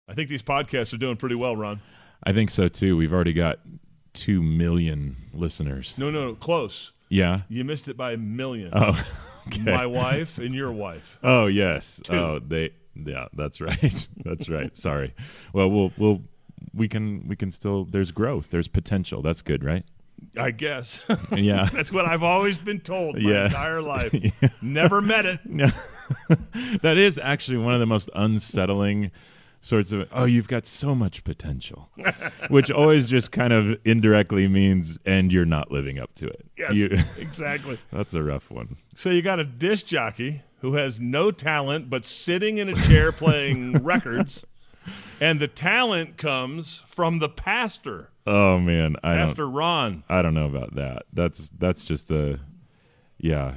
I think these podcasts are doing pretty well, Ron. I think so too. We've already got 2 million listeners. No, close. Yeah. You missed it by 1 million. Oh, okay. My wife and your wife. Oh, yes. 2. Oh, yeah, that's right. That's right. Sorry. Well, we can still. There's growth. There's potential. That's good, right? I guess. Yeah. That's what I've always been told my entire life. Yeah. Never met it. No. That is actually one of the most unsettling sorts of, oh, you've got so much potential, which always just kind of indirectly means, and you're not living up to it. Yes, exactly. That's a rough one. So you got a disc jockey who has no talent but sitting in a chair playing records, and the talent comes from the pastor. Oh, man. Pastor Ron. I don't know about that. That's just yeah.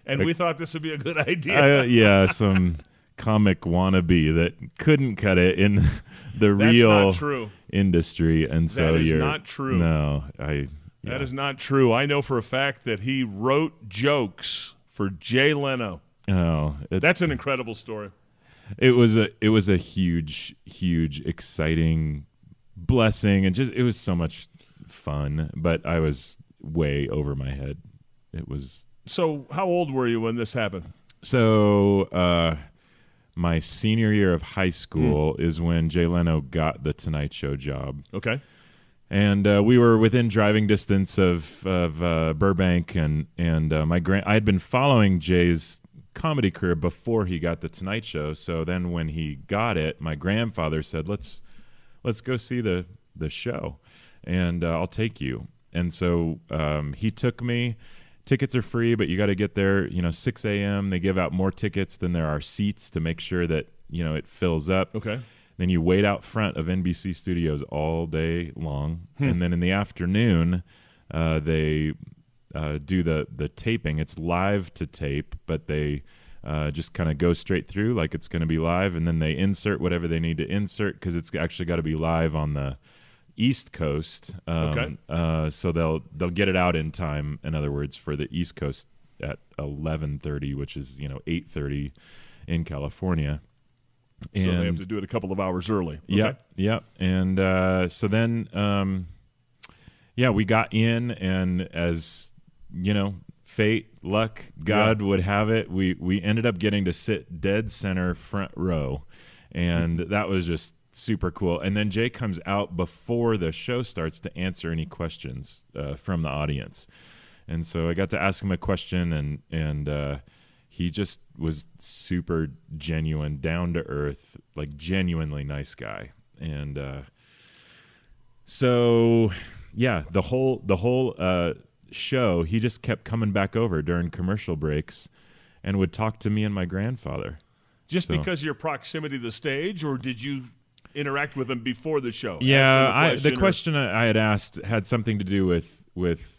And we thought this would be a good idea. Yeah, some comic wannabe that couldn't cut it in the real not true. Industry, and so that is you're not true. No, That is not true. I know for a fact that he wrote jokes for Jay Leno. Oh, that's an incredible story. It was a huge, exciting blessing, and it was so much fun. But I was way over my head. It was. So, how old were you when this happened? So, my senior year of high school is when Jay Leno got the Tonight Show job. Okay. And we were within driving distance of Burbank, and I had been following Jay's comedy career before he got the Tonight Show. So then when he got it, my grandfather said, let's go see the show, and I'll take you. And so he took me. Tickets are free, but you got to get there, 6 a.m. They give out more tickets than there are seats to make sure that, it fills up. Okay. Then you wait out front of NBC Studios all day long. And then in the afternoon, they do the taping. It's live to tape, but they just kind of go straight through like it's going to be live. And then they insert whatever they need to insert because it's actually got to be live on the East Coast. Okay. So they'll get it out in time, in other words, for the East Coast at 11:30, which is 8:30 in California. So they have to do it a couple of hours early. Okay. Yep. And so then, we got in, and as fate, luck, God would have it, we ended up getting to sit dead center front row, and that was just super cool. And then Jay comes out before the show starts to answer any questions from the audience. And so I got to ask him a question, and he just was super genuine, down to earth, like genuinely nice guy. And so the whole show, he just kept coming back over during commercial breaks and would talk to me and my grandfather. Just because of your proximity to the stage, or did you interact with him before the show? Yeah, the question I had asked had something to do with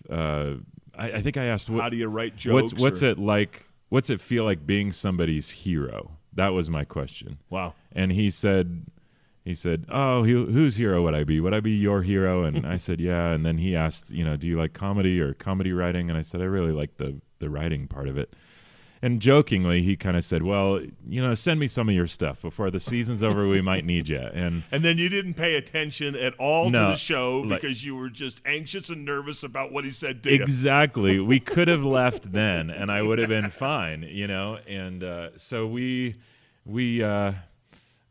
I think I asked, how do you write jokes? What's it like? What's it feel like being somebody's hero? That was my question. Wow. And he said, oh, whose hero would I be? Would I be your hero? And I said, yeah. And then he asked, do you like comedy or comedy writing? And I said, I really like the writing part of it. And jokingly, he kind of said, well, send me some of your stuff. Before the season's over, we might need you. And then you didn't pay attention at all to the show like, because you were just anxious and nervous about what he said to you. Exactly. We could have left then, and I would have been fine, And so we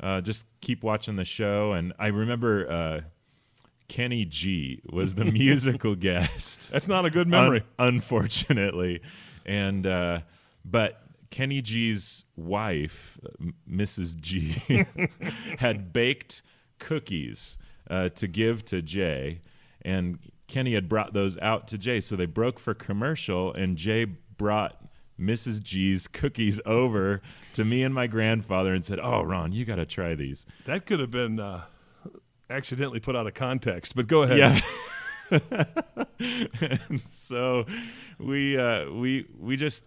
just keep watching the show. And I remember Kenny G was the musical guest. That's not a good memory. Unfortunately. And but Kenny G's wife, Mrs. G, had baked cookies to give to Jay, and Kenny had brought those out to Jay. So they broke for commercial, and Jay brought Mrs. G's cookies over to me and my grandfather and said, oh, Ron, you got to try these. That could have been accidentally put out of context, but go ahead. Yeah. And so we just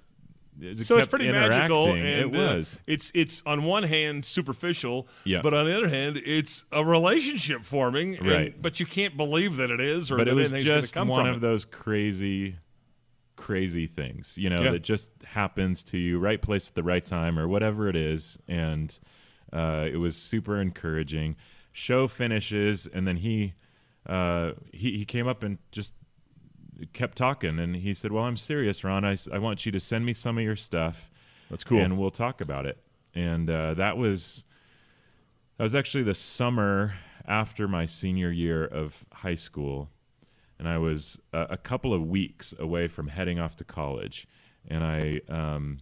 so it's pretty magical, and it was. It's on one hand superficial, yeah, but on the other hand, it's a relationship forming, right? But you can't believe that it is, or but that it was just one of those crazy things, that just happens to you, right place at the right time, or whatever it is, and It was super encouraging. Show finishes, and then he came up and just kept talking, and he said, "Well, I'm serious, Ron. I want you to send me some of your stuff. That's cool. And we'll talk about it." And that was actually the summer after my senior year of high school, and I was a couple of weeks away from heading off to college, and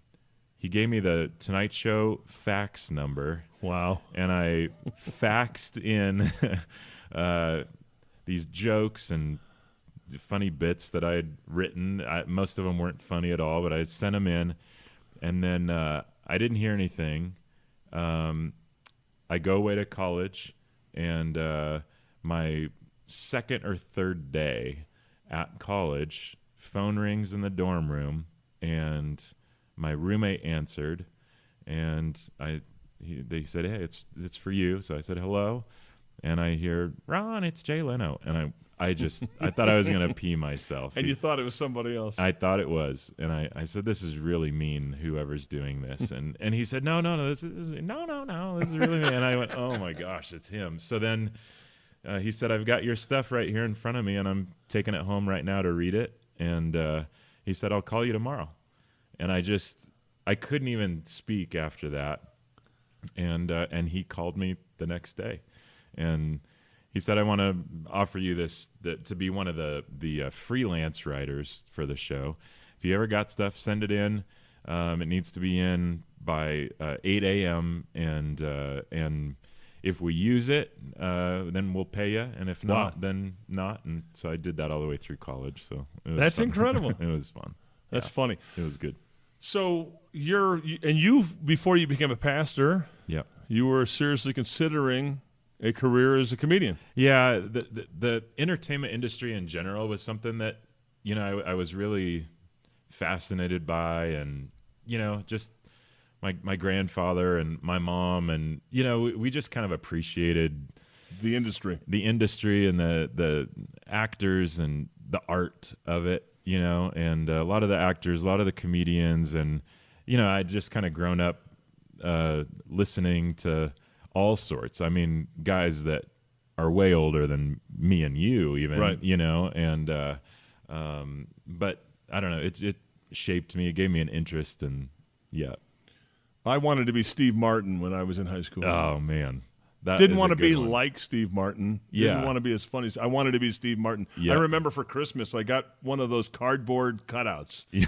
he gave me the Tonight Show fax number. Wow. And I faxed in these jokes and funny bits that I had written. Most of them weren't funny at all, but I sent them in, and then I didn't hear anything. I go away to college, and my second or third day at college, phone rings in the dorm room, and my roommate answered, and they said, "Hey, it's for you." So I said, "Hello," and I hear, "Ron, it's Jay Leno," and I thought I was gonna pee myself. And you thought it was somebody else. I thought it was, and I said, "This is really mean, whoever's doing this." And he said, "No, this is really me." And I went, "Oh my gosh, it's him." So then he said, "I've got your stuff right here in front of me, and I'm taking it home right now to read it." And he said, "I'll call you tomorrow." And I couldn't even speak after that. And he called me the next day, and he said, "I want to offer you to be one of the freelance writers for the show. If you ever got stuff, send it in. It needs to be in by 8 a.m. And if we use it, then we'll pay you. And if not, then not." And so I did that all the way through college. So that's fun. Incredible. It was fun. That's funny. It was good. So before you became a pastor, Yeah, you were seriously considering a career as a comedian. Yeah, the entertainment industry in general was something that I was really fascinated by, and just my grandfather and my mom, and we just kind of appreciated the industry and the actors and the art of it. And a lot of the actors, a lot of the comedians, and I'd just kind of grown up listening to all sorts. I mean, guys that are way older than me and you, even, right. And but I don't know. It shaped me. It gave me an interest, and yeah. I wanted to be Steve Martin when I was in high school. Oh man. Didn't want to be like Steve Martin. Yeah. Didn't want to be as funny. I wanted to be Steve Martin. Yeah. I remember for Christmas I got one of those cardboard cutouts. Yeah.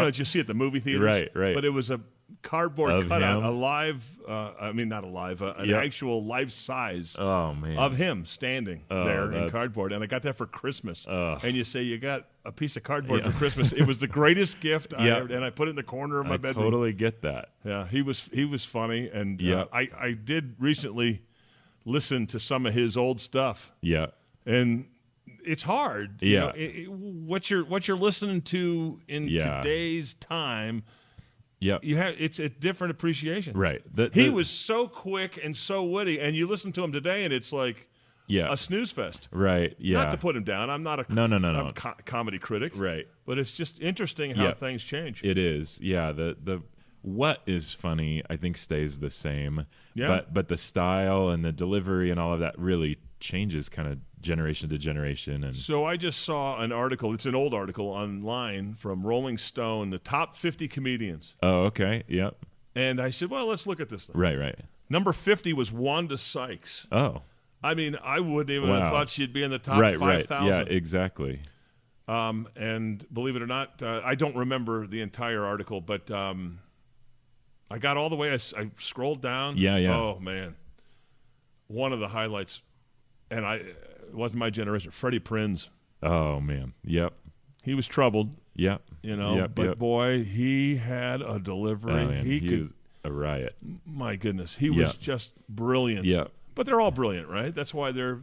That you see at the movie theaters. Right. But it was a cardboard of cutout, him? a live. Not a live, an actual life size. Oh man. Of him standing there in that's... cardboard, and I got that for Christmas. And you say you got a piece of cardboard Yeah. for Christmas. It was the greatest gift I Yeah. ever, and I put it in the corner of my I bedroom. totally get that. Yeah, he was funny, and Yeah. I did recently listen to some of his old stuff. Yeah. And it's hard. Yeah. What you're listening to in today's time, Yeah. it's a different appreciation. Right. He was so quick and so witty, and you listen to him today, and it's like a snooze fest. Right. Yeah. Not to put him down. I'm not a No. I'm a comedy critic. Right. But it's just interesting how things change. It is. Yeah. The what is funny, I think, stays the same. Yeah. But the style and the delivery and all of that really changes kind of generation to generation. And so I just saw an article. It's an old article online from Rolling Stone, the top 50 comedians. Oh, okay. Yep. And I said, well, let's look at this thing. Right. Number 50 was Wanda Sykes. Oh. I mean, I wouldn't even have thought she'd be in the top 5,000. Right. Yeah, exactly. And believe it or not, I don't remember the entire article, but I got all the way. I scrolled down. Yeah. Oh, man. One of the highlights, and it wasn't my generation, Freddie Prinze. Oh, man. Yep. He was troubled. Yep. But boy, he had a delivery. Oh, man. He was a riot. My goodness. He was just brilliant. Yeah. But they're all brilliant, right? That's why they're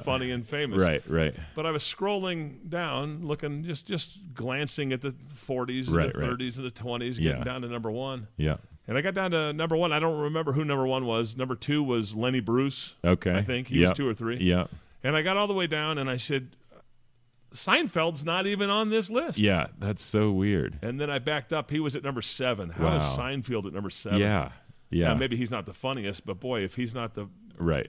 funny and famous. Right. But I was scrolling down, looking, just glancing at the 40s and the 30s and the 20s, getting down to number one. Yeah. And I got down to number one. I don't remember who number one was. Number two was Lenny Bruce. Okay. I think. He was 2 or 3. Yeah. And I got all the way down, and I said, Seinfeld's not even on this list. Yeah, that's so weird. And then I backed up. He was at number 7. How is Seinfeld at number 7? Yeah. Yeah. Maybe he's not the funniest, but boy, if he's not the Right.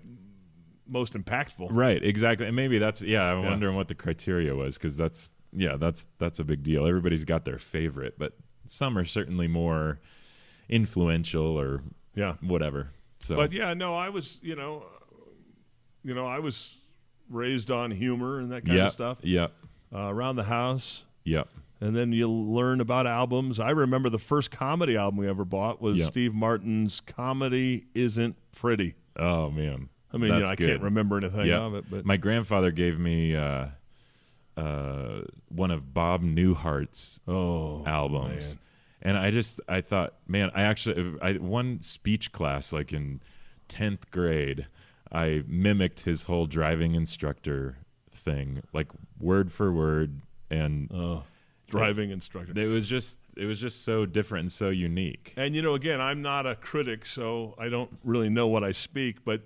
most impactful. Right, exactly. And maybe that's I'm wondering what the criteria was, because that's a big deal. Everybody's got their favorite, but some are certainly more influential or whatever. So, but I was I was raised on humor and that kind of stuff. Yeah. Around the house. Yeah. And then you learn about albums. I remember the first comedy album we ever bought was Steve Martin's "Comedy Isn't Pretty." Oh man. I mean, I can't remember anything of it. But my grandfather gave me one of Bob Newhart's albums, and I thought, man, I one speech class like in 10th grade. I mimicked his whole driving instructor thing, like word for word, and driving instructor. It was just so different and so unique. And again, I'm not a critic, so I don't really know what I speak, but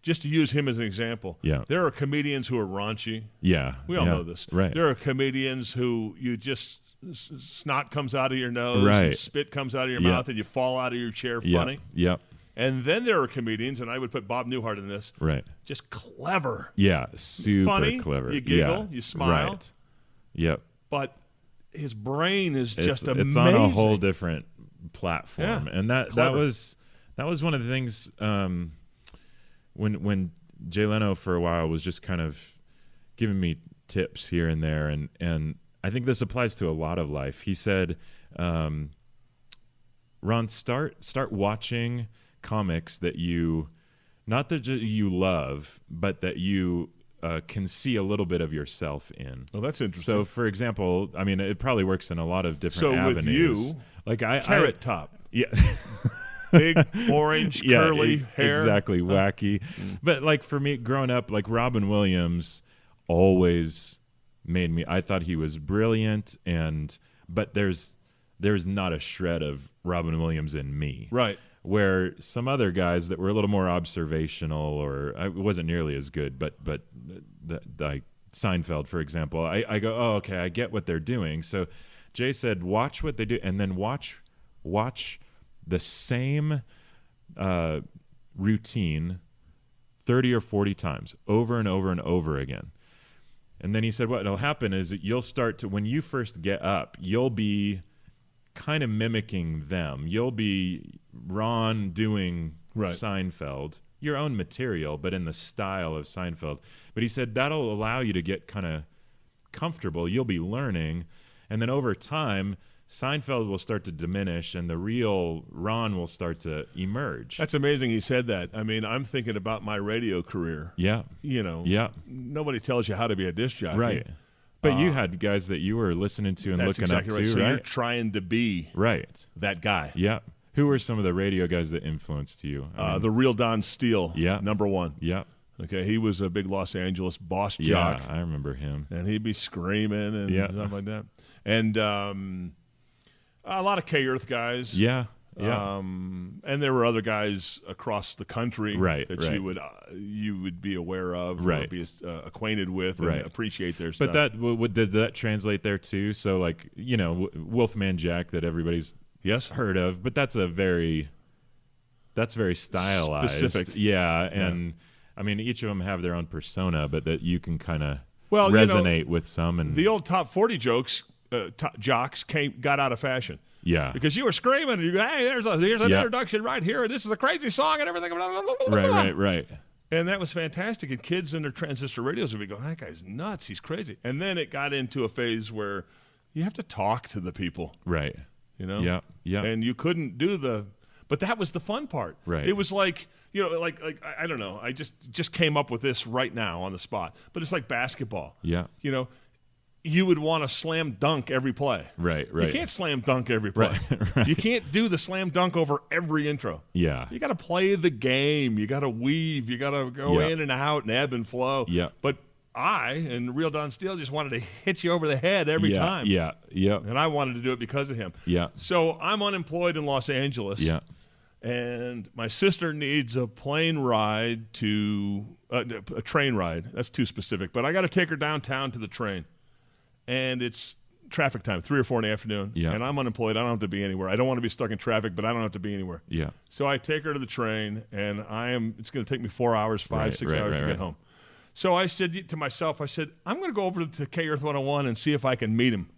just to use him as an example, there are comedians who are raunchy. Yeah. We all know this. Right. There are comedians who you just snot comes out of your nose, and spit comes out of your mouth, and you fall out of your chair funny. Yep. And then there are comedians, and I would put Bob Newhart in this. Right. Just clever. Yeah, super funny, clever. You giggle, you smile. Right. Yep. But his brain is just amazing. It's on a whole different platform. Yeah. And that was one of the things when Jay Leno for a while was just kind of giving me tips here and there, and I think this applies to a lot of life. He said, Ron, start watching comics that you love, but that you can see a little bit of yourself in. Oh, that's interesting. So, for example, I mean, it probably works in a lot of different avenues. With you, like Carrot Top. Yeah. Big, orange, curly hair. Exactly, wacky. But like for me, growing up, like Robin Williams always made me. I thought he was brilliant, but there's not a shred of Robin Williams in me. Right. Where some other guys that were a little more observational, or I wasn't nearly as good, but like Seinfeld, for example, I go, oh, okay, I get what they're doing. So Jay said, watch what they do, and then watch the same routine 30 or 40 times over and over and over again. And then he said what will happen is that you'll start to, when you first get up, you'll be kind of mimicking them. You'll be Ron doing Seinfeld, your own material, but in the style of Seinfeld. But he said that'll allow you to get kind of comfortable. You'll be learning. And then over time, Seinfeld will start to diminish and the real Ron will start to emerge. That's amazing he said that. I mean, I'm thinking about my radio career. Yeah. Nobody tells you how to be a disc jockey. Right. But you had guys that you were listening to and looking up to, right? So right? you're trying to be that guy. Yeah. Who were some of the radio guys that influenced you? The real Don Steele, number one. Yeah. Okay, he was a big Los Angeles boss jock. Yeah, I remember him. And he'd be screaming and stuff like that. And a lot of K-Earth guys. Yeah. And there were other guys across the country that you would be aware of, or be acquainted with, and appreciate their stuff. But did that translate there too? So like Wolfman Jack that everybody's heard of, but that's very stylized, specific. Yeah, and I mean each of them have their own persona, but that you can kind of resonate with some. And the old top 40 jokes. Jocks got out of fashion. Yeah. Because you were screaming, and you go, hey, here's an introduction right here, and this is a crazy song and everything. Right. And that was fantastic. And kids in their transistor radios would be going, that guy's nuts. He's crazy. And then it got into a phase where you have to talk to the people. Right. Yeah. And you couldn't do but that was the fun part. Right. It was like, like I don't know. I just came up with this right now on the spot. But it's like basketball. Yeah. You would want to slam dunk every play. Right. You can't slam dunk every play. Right. You can't do the slam dunk over every intro. Yeah. You got to play the game. You got to weave. You got to go in and out and ebb and flow. Yeah. But I and Real Don Steele just wanted to hit you over the head every time. Yeah. And I wanted to do it because of him. Yeah. So I'm unemployed in Los Angeles. Yeah. And my sister needs a plane ride to a train ride. That's too specific. But I got to take her downtown to the train. And it's traffic time, 3 or 4 in the afternoon, Yeah. and I'm unemployed. I don't have to be anywhere. I don't want to be stuck in traffic, but I don't have to be anywhere. Yeah. So I take her to the train, and it's going to take me 4 hours, 6 hours to get home. So I said to myself, I'm going to go over to K Earth 101 and see if I can meet him.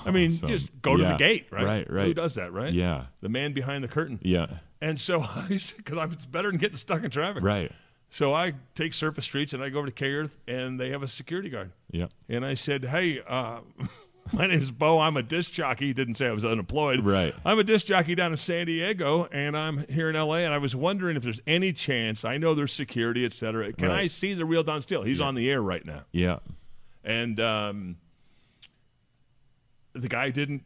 I mean, just go to the gate, right? Right. Who does that, right? Yeah. The man behind the curtain. Yeah. And so I said, because it's better than getting stuck in traffic. Right. So I take surface streets, and I go over to K Earth, and they have a security guard. Yeah. And I said, hey, my name is Bo. I'm a disc jockey. He didn't say I was unemployed. Right. I'm a disc jockey down in San Diego, and I'm here in L.A., and I was wondering if there's any chance, I know there's security, et cetera. Can I see the real Don Steele? He's on the air right now. Yeah. And the guy didn't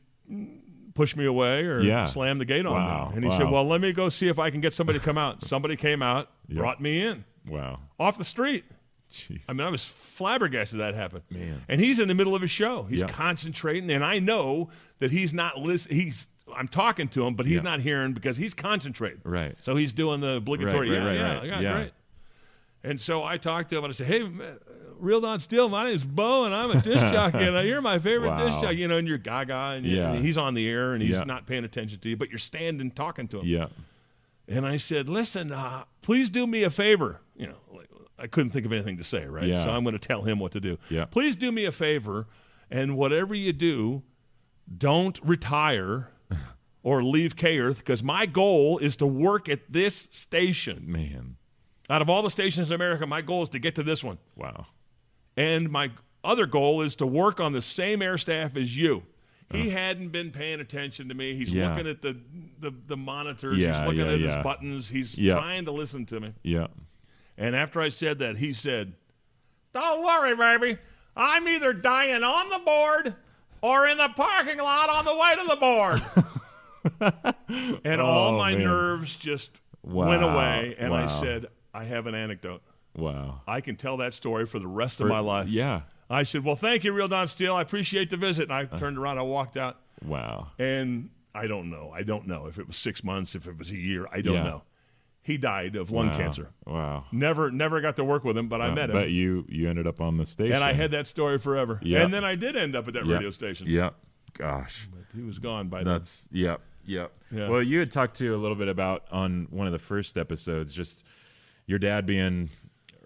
push me away or slam the gate on me. And he said, well, let me go see if I can get somebody to come out. Somebody came out, brought me in. Wow. Off the street. Jeez. I mean, I was flabbergasted that happened. Man. And he's in the middle of his show. He's concentrating, and I know that he's not listening. I'm talking to him, but he's not hearing because he's concentrating. Right. So he's doing the obligatory, right. Great. And so I talked to him, and I said, hey, real Don Steele, my name's Bo, and I'm a disc jockey, and you're my favorite disc jockey. You know, and you're gaga, and he's on the air, and he's not paying attention to you, but you're standing talking to him. Yeah. And I said, listen, please do me a favor. You know, I couldn't think of anything to say, right? Yeah. So I'm going to tell him what to do. Yeah. Please do me a favor, and whatever you do, don't retire or leave K Earth, because my goal is to work at this station. Man. Out of all the stations in America, my goal is to get to this one. Wow. And my other goal is to work on the same air staff as you. He hadn't been paying attention to me. He's looking at the monitors. He's looking at his buttons. He's trying to listen to me. Yeah. And after I said that, he said, don't worry, baby. I'm either dying on the board or in the parking lot on the way to the board. And all my nerves just went away. And I said, I have an anecdote. Wow. I can tell that story for the rest of my life. Yeah. I said, well, thank you, real Don Steele. I appreciate the visit. And I turned around. I walked out. Wow. And I don't know. I don't know if it was 6 months, if it was a year. I don't know. He died of lung cancer. Wow. Never got to work with him, but I met him. But you ended up on the station. And I had that story forever. Yep. And then I did end up at that radio station. Yep. Gosh. But he was gone by That's, Yep. Yeah. Well, you had talked to a little bit about on one of the first episodes, just your dad being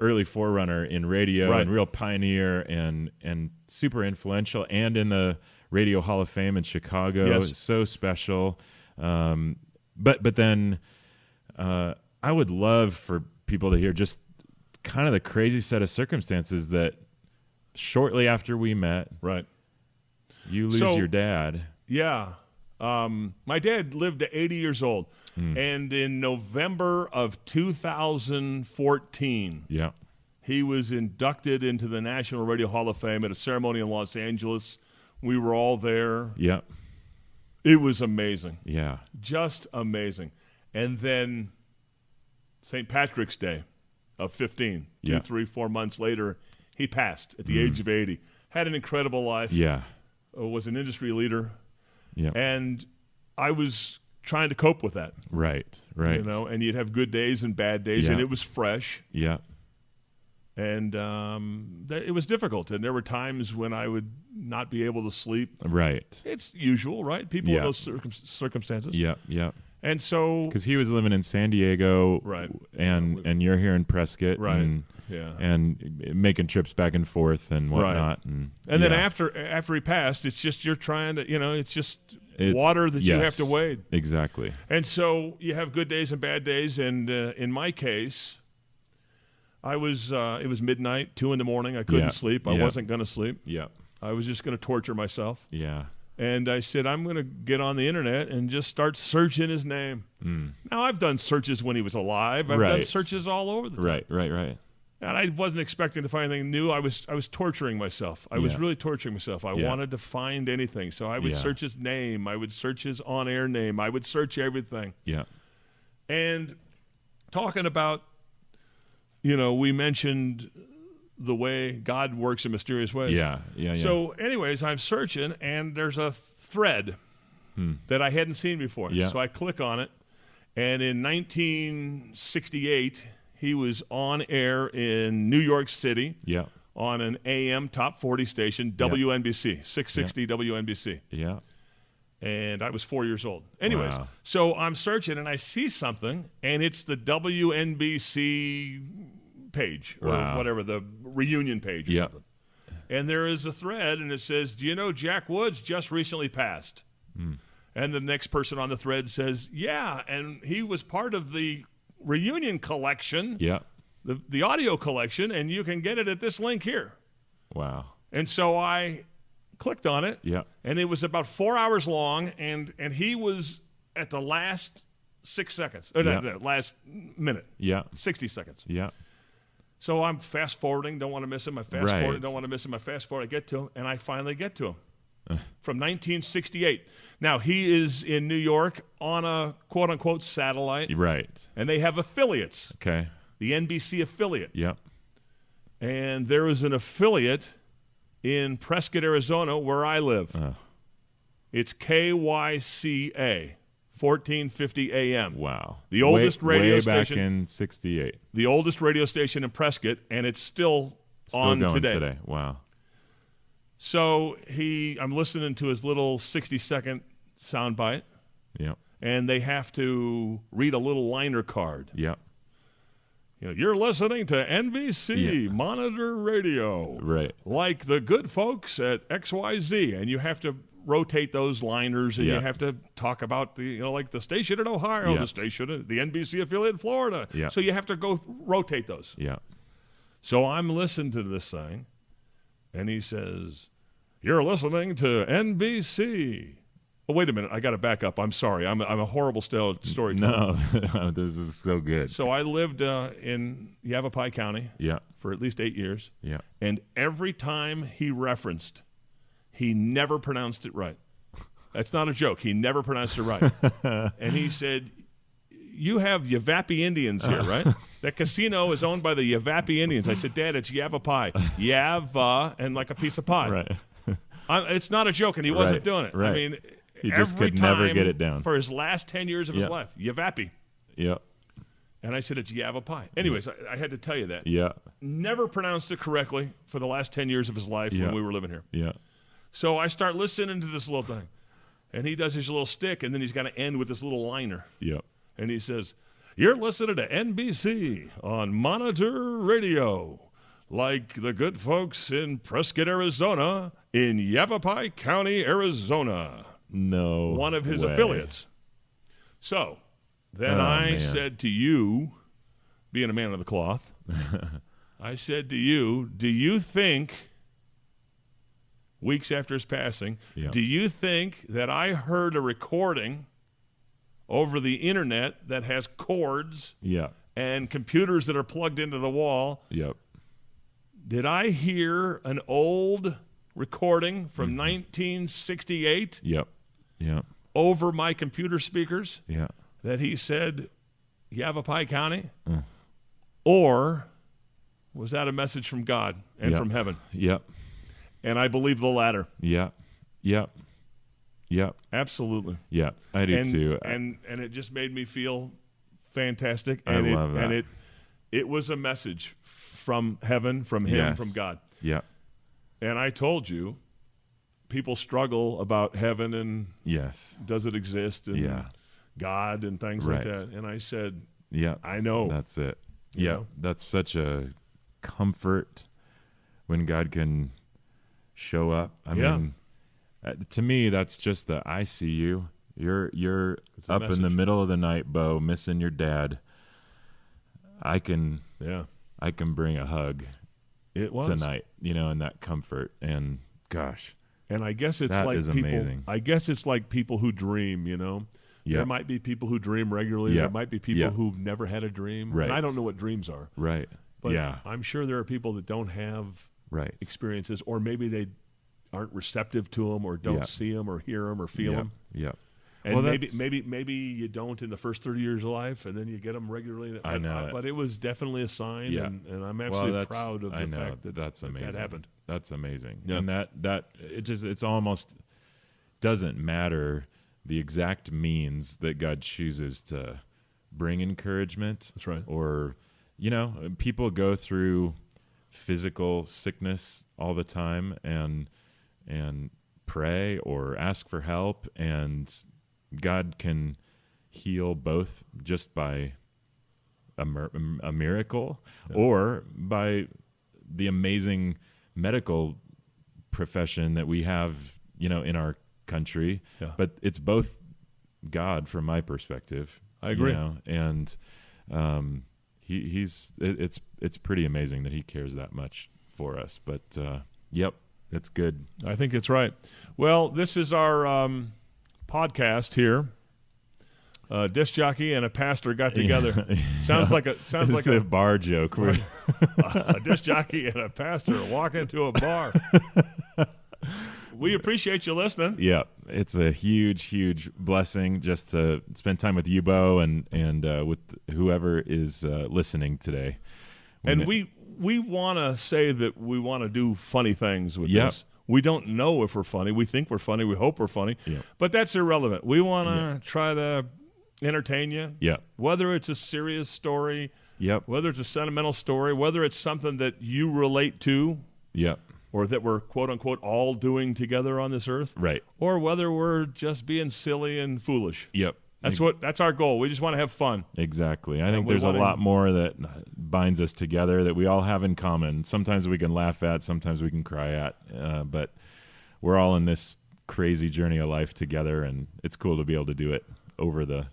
early forerunner in radio and real pioneer and super influential, and in the Radio Hall of Fame in Chicago. Yes. It's so special. But then I would love for people to hear just kind of the crazy set of circumstances that shortly after we met, you lose your dad. Yeah. My dad lived to 80 years old. And in November of 2014, he was inducted into the National Radio Hall of Fame at a ceremony in Los Angeles. We were all there. Yeah. It was amazing. Yeah. Just amazing. And then St. Patrick's Day of 15, 2, 3, 4 months later, he passed at the age of 80. Had an incredible life. Yeah. Was an industry leader. Yeah. And I was trying to cope with that. Right. You know, and you'd have good days and bad days, and it was fresh. Yeah. And it was difficult, and there were times when I would not be able to sleep. Right. It's usual, right? People in those circumstances. Yeah. And so, because he was living in San Diego, and you're here in Prescott, and making trips back and forth and whatnot, and then after he passed, it's just you're trying to, it's just water that you have to wade. Exactly. And so you have good days and bad days, and in my case, I was it was midnight, 2 a.m. I couldn't sleep. I wasn't going to sleep. Yeah. I was just going to torture myself. Yeah. And I said, I'm going to get on the internet and just start searching his name. Now, I've done searches when he was alive. I've done searches all over the time. Right. And I wasn't expecting to find anything new. I was torturing myself. I was really torturing myself. I wanted to find anything. So I would search his name. I would search his on-air name. I would search everything. Yeah. And talking about, we mentioned the way God works in mysterious ways. Yeah. So anyways, I'm searching, and there's a thread that I hadn't seen before. Yeah. So I click on it, and in 1968, he was on air in New York City on an AM top 40 station, WNBC, 660 WNBC. Yeah. And I was 4 years old. Anyways, Wow. so I'm searching and I see something, and it's the WNBC page or Wow. whatever, the reunion page or Yep. something. And there is a thread, and it says, "Do you know Jack Woods just recently passed?" And the next person on the thread says, "Yeah, and he was part of the reunion collection, Yeah. the audio collection, and you can get it at this link here." Wow. And so I clicked on it, Yeah. and it was about 4 hours long, and he was at the last 6 seconds, or Yeah. the last minute, Yeah. 60 seconds. Yeah. So I'm fast forwarding, don't want to miss him. I fast Right. forward, don't want to miss him. I fast forward, I get to him, and I finally get to him. From 1968. Now, he is in New York on a quote-unquote satellite, Right. and they have affiliates, Okay. the NBC affiliate. Yeah. And there is an affiliate in Prescott, Arizona, where I live. It's KYCA, 1450 AM. Wow. The oldest radio way station. back in 68. The oldest radio station in Prescott, and it's still on going today. Wow. So I'm listening to his little 60-second soundbite, Yeah. and they have to read a little liner card. Yeah. You're listening to NBC Monitor Radio, Right. like the good folks at XYZ, and you have to rotate those liners, and you have to talk about like the station in Ohio, the station, the NBC affiliate in Florida. Yeah. So you have to go rotate those. Yeah. So I'm listening to this thing, and he says, "You're listening to NBC." Oh, wait a minute. I got to back up. I'm sorry. I'm a horrible storyteller. No, this is so good. So I lived in Yavapai County Yeah. for at least 8 years, Yeah. and every time he referenced, he never pronounced it right. That's not a joke. He never pronounced it right. And he said, "You have Yavapai Indians here, right? That casino is owned by the Yavapai Indians." I said, "Dad, it's Yavapai. Yava and like a piece of pie." Right. It's not a joke, and he wasn't Right, doing it. right. I mean, He just every could never time get it down. for his last 10 years of his Yeah. life. Yavapai. Yeah. And I said, "It's Yavapai." Anyways, I had to tell you that. Yeah. Never pronounced it correctly for the last 10 years of his life Yeah. when we were living here. Yeah. So I start listening to this little thing, and he does his little stick, and then he's got to end with this little liner. Yeah. And he says, "You're listening to NBC on Monitor Radio, like the good folks in Prescott, Arizona, in Yavapai County, Arizona." No. One of his way. affiliates. So then Oh, I man. said to you, being a man of the cloth, I said to you, do you think, weeks after his passing, Yeah. do you think that I heard a recording over the internet that has cords Yeah. and computers that are plugged into the wall? Yep. Did I hear an old recording Mm-hmm. from 1968 Yep. Yeah. over my computer speakers Yeah. that he said Yavapai County? Mm. Or was that a message from God and Yep. from heaven? Yep. And I believe the latter. Yep. Yep. Yep. Absolutely. Yeah. I do too. And it just made me feel fantastic. I And love that. And it was a message from heaven, from him, Yes. from God. Yep. And I told you, people struggle about heaven and Yes. does it exist and Yeah. God and things Right. like that. And I said, Yeah. I know. That's it. You Yeah. know? That's such a comfort when God can show up. I Yeah. mean, to me, that's just the I see you. You're a up in the message. middle of the night, Bo, missing your dad. I can bring a hug It was tonight, and that comfort. And gosh, And I guess it's That like is people. amazing. I guess it's like people who dream. There Yep. might be people who dream regularly. Yep. There might be people Yep. who've never had a dream. Right. And I don't know what dreams are. right. But Yeah. I'm sure there are people that don't have Right. experiences, or maybe they aren't receptive to them, or don't Yeah. see them, or hear them, or feel Yeah. them. Yeah. And Well, maybe that's- you don't in the first 30 years of life, and then you get them regularly. I know it. But it was definitely a sign, Yeah. and I'm Well, absolutely proud of I the know, fact that that's amazing. that happened. That's amazing. Yeah. And it's almost doesn't matter the exact means that God chooses to bring encouragement. That's right. Or, people go through physical sickness all the time and pray or ask for help, and God can heal both just by a miracle or by the amazing medical profession that we have, in our country. Yeah. But it's both God from my perspective. I agree. And it's pretty amazing that he cares that much for us. But yep, it's good. I think it's right. Well, this is our podcast here. Disc jockey and a pastor got together. Sounds like a bar joke. A disc jockey and a pastor walk into a bar. We appreciate you listening. Yeah, it's a huge, huge blessing just to spend time with you, Bo, and with whoever is listening today. And we want to say that we want to do funny things with this. We don't know if we're funny. We think we're funny. We hope we're funny. Yep. But that's irrelevant. We want to try to entertain you. Yeah. Whether it's a serious story. Yep. Whether it's a sentimental story. Whether it's something that you relate to. Yep. Or that we're, quote unquote, all doing together on this earth. Right. Or whether we're just being silly and foolish. Yep. That's our goal. We just want to have fun. Exactly. I think there's a lot more that binds us together that we all have in common. Sometimes we can laugh at, sometimes we can cry at, but we're all in this crazy journey of life together, and it's cool to be able to do it over the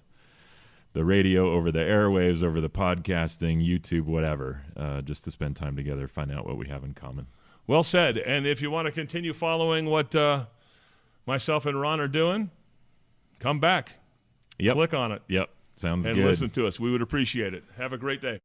radio, over the airwaves, over the podcasting, YouTube, whatever, just to spend time together, find out what we have in common. Well said. And if you want to continue following what myself and Ron are doing, come back. Yep. Click on it. Yep. Sounds good. And listen to us. We would appreciate it. Have a great day.